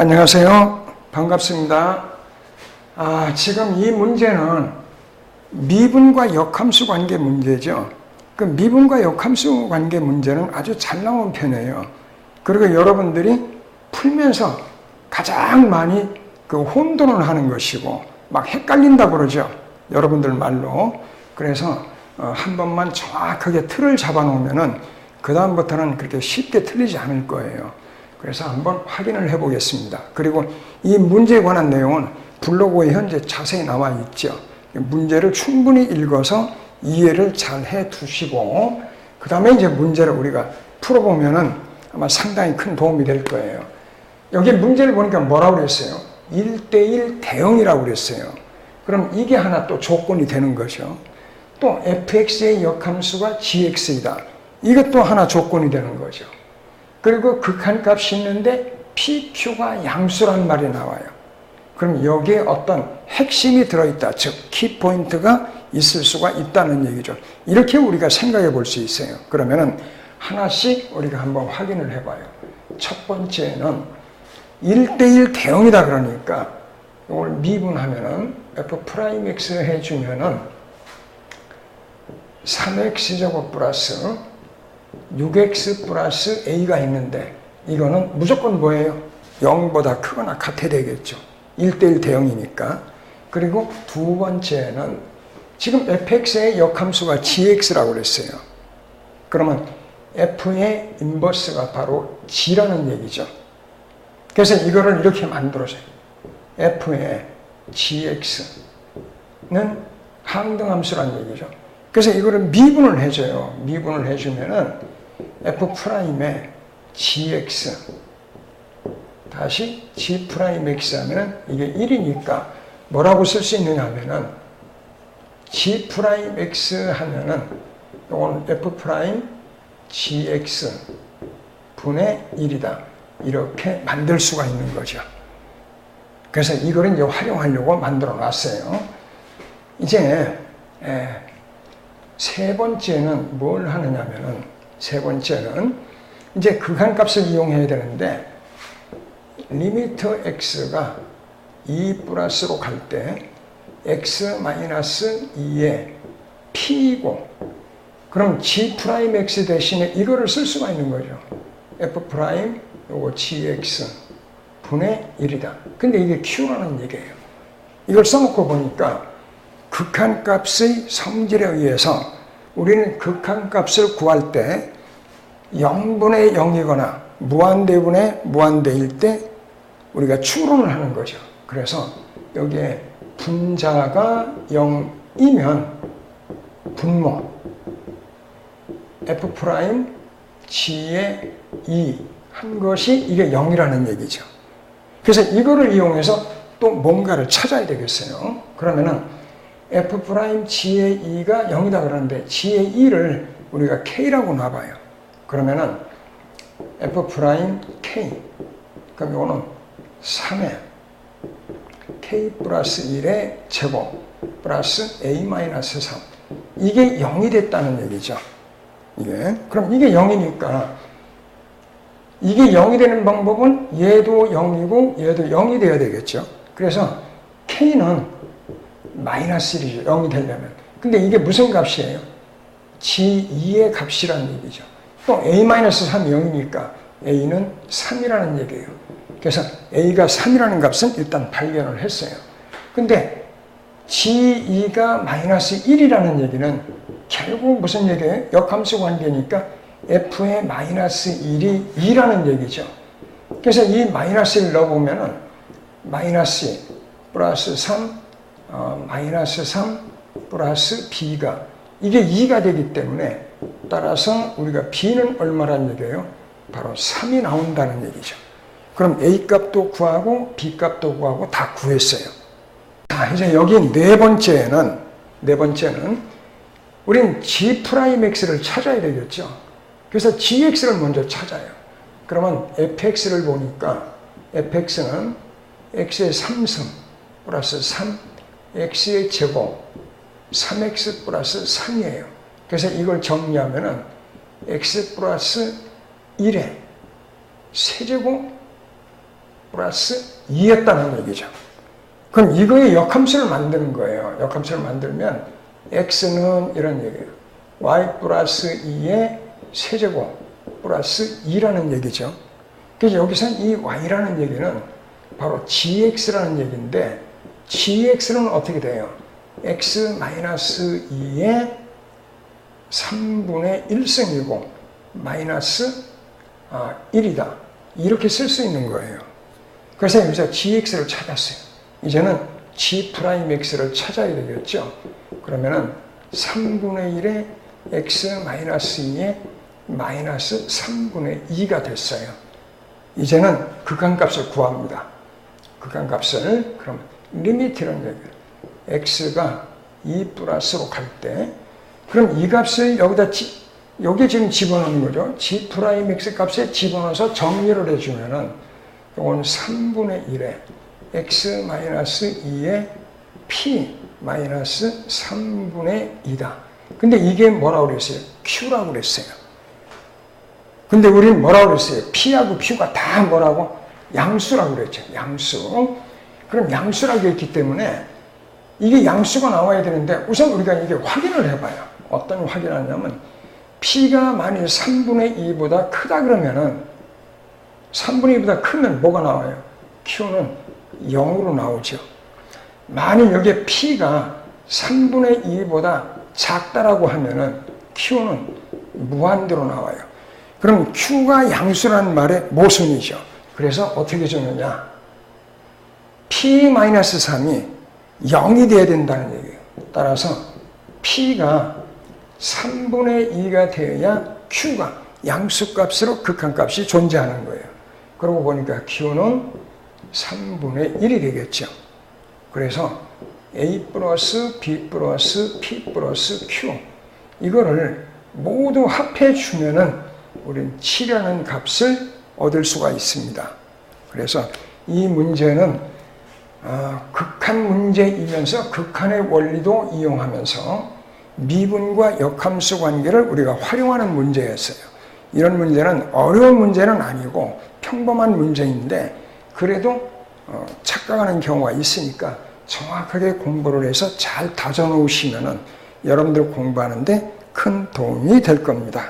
안녕하세요. 반갑습니다. 지금 이 문제는 미분과 역함수 관계 문제죠. 그 미분과 역함수 관계 문제는 아주 잘 나온 편이에요. 그리고 여러분들이 풀면서 가장 많이 그 혼돈을 하는 것이고 막 헷갈린다고 그러죠. 여러분들 말로. 그래서 한 번만 정확하게 틀을 잡아 놓으면은 그 다음부터는 그렇게 쉽게 틀리지 않을 거예요. 그래서 한번 확인을 해 보겠습니다. 그리고 이 문제에 관한 내용은 블로그에 현재 자세히 나와 있죠. 문제를 충분히 읽어서 이해를 잘 해 두시고 그 다음에 이제 문제를 우리가 풀어보면은 아마 상당히 큰 도움이 될 거예요. 여기 문제를 보니까 뭐라고 그랬어요? 1대1 대응이라고 그랬어요. 그럼 이게 하나 또 조건이 되는 거죠. 또 fx의 역함수가 gx이다. 이것도 하나 조건이 되는 거죠. 그리고 극한값이 있는데 PQ가 양수란 말이 나와요. 그럼 여기에 어떤 핵심이 들어있다. 즉 키포인트가 있을 수가 있다는 얘기죠. 이렇게 우리가 생각해 볼 수 있어요. 그러면은 하나씩 우리가 한번 확인을 해봐요. 첫 번째는 1대1 대응이다 그러니까 이걸 미분하면은 f'x 해주면은 3x제곱 플러스 6x 플러스 a가 있는데 이거는 무조건 뭐예요? 0보다 크거나 같아야 되겠죠. 1대1 대응이니까. 그리고 두 번째는 지금 fx의 역함수가 gx라고 그랬어요. 그러면 f의 인버스가 바로 g라는 얘기죠. 그래서 이거를 이렇게 만들어줘요. f의 gx는 항등함수라는 얘기죠. 그래서 이거를 미분을 해줘요. 미분을 해주면은 f'의 gx 다시 g'x 하면은 이게 1이니까 뭐라고 쓸 수 있느냐 하면은 g'x 하면은 이건 f'gx 분의 1이다. 이렇게 만들 수가 있는 거죠. 그래서 이거를 이제 활용하려고 만들어 놨어요. 이제 세 번째는 뭘 하느냐면은 세 번째는 이제 극한값을 이용해야 되는데 리미트 x가 2 플러스로 갈 때 x 마이너스 2의 p이고 그럼 g'x 대신에 이거를 쓸 수가 있는 거죠. f' 요거 gx 분의 1이다. 근데 이게 q라는 얘기예요. 이걸 써놓고 보니까 극한값의 성질에 의해서 우리는 극한값을 구할 때 0분의 0이거나 무한대분의 무한대일 때 우리가 추론을 하는 거죠. 그래서 여기에 분자가 0이면 분모 f'g의 2 한 것이 이게 0이라는 얘기죠. 그래서 이거를 이용해서 또 뭔가를 찾아야 되겠어요. 그러면은 f'g의 2가 0이다 그러는데 g의 2를 우리가 k라고 놔봐요. 그러면은 f'k 그럼 이거는 3의 k 플러스 1의 제곱 플러스 a 마이너스 3 이게 0이 됐다는 얘기죠. 그럼 이게 0이니까 이게 0이 되는 방법은 얘도 0이고 얘도 0이 돼야 되겠죠. 그래서 k는 마이너스 1이죠. 0이 되려면. 근데 이게 무슨 값이에요? g2의 값이라는 얘기죠. 또 a-3이 0이니까 a는 3이라는 얘기예요. 그래서 a가 3이라는 값은 일단 발견을 했어요. 근데 g2가 마이너스 1이라는 얘기는 결국 무슨 얘기예요? 역함수 관계니까 f의 마이너스 1이 2라는 얘기죠. 그래서 이 마이너스를 넣어보면은 마이너스 플러스 3 마이너스 3 플러스 b가 이게 2가 되기 때문에 따라서 우리가 b는 얼마란 얘기예요? 바로 3이 나온다는 얘기죠. 그럼 a 값도 구하고 b 값도 구하고 다 구했어요. 자, 이제 여기 네 번째는 우린 g'x를 찾아야 되겠죠. 그래서 gx를 먼저 찾아요. 그러면 fx를 보니까 fx는 x의 3승 플러스 3 x의 제곱 3x 플러스 3이에요. 그래서 이걸 정리하면은 x 플러스 1의 세제곱 플러스 2였다는 얘기죠. 그럼 이거의 역함수를 만드는 거예요. 역함수를 만들면 x는 이런 얘기예요. y 플러스 2의 세제곱 플러스 2라는 얘기죠. 그래서 여기서 이 y라는 얘기는 바로 gx라는 얘기인데 gx는 어떻게 돼요? x-2의 3분의 1승이고 마이너스 1이다. 이렇게 쓸 수 있는 거예요. 그래서 여기서 gx를 찾았어요. 이제는 g'x를 찾아야 되겠죠. 그러면은 3분의 1의 x-2의 마이너스 3분의 2가 됐어요. 이제는 극한값을 구합니다. 극한값을 그럼 리미트라는 얘기예요. x가 2 플러스로 갈 때 그럼 이 값을 여기 지금 집어넣는 거죠. g'x 값에 집어넣어서 정리를 해주면은 이건 3분의 1에 x-2의 p 마이너스 3분의 2다. 근데 이게 뭐라고 그랬어요? q라고 그랬어요. 근데 우리는 뭐라고 그랬어요? p하고 q가 다 뭐라고? 양수라고 그랬죠. 양수. 그럼 양수라고 했기 때문에 이게 양수가 나와야 되는데 우선 우리가 이게 확인을 해봐요. 어떤 확인을 하냐면 p가 만일 3분의 2보다 크다 그러면은 3분의 2보다 크면 뭐가 나와요? q는 0으로 나오죠. 만일 여기에 p가 3분의 2보다 작다라고 하면은 q는 무한대로 나와요. 그럼 q가 양수라는 말의 모순이죠. 그래서 어떻게 적느냐? p-3이 0이 돼야 된다는 얘기예요. 따라서 p가 3분의 2가 되어야 q가 양수값으로 극한값이 존재하는 거예요. 그러고 보니까 q는 3분의 1이 되겠죠. 그래서 a 플러스 b 플러스 p 플러스 q 이거를 모두 합해 주면은 우리는 7이라는 값을 얻을 수가 있습니다. 그래서 이 문제는 극한 문제이면서 극한의 원리도 이용하면서 미분과 역함수 관계를 우리가 활용하는 문제였어요. 이런 문제는 어려운 문제는 아니고 평범한 문제인데 그래도 착각하는 경우가 있으니까 정확하게 공부를 해서 잘 다져놓으시면은 여러분들 공부하는데 큰 도움이 될 겁니다.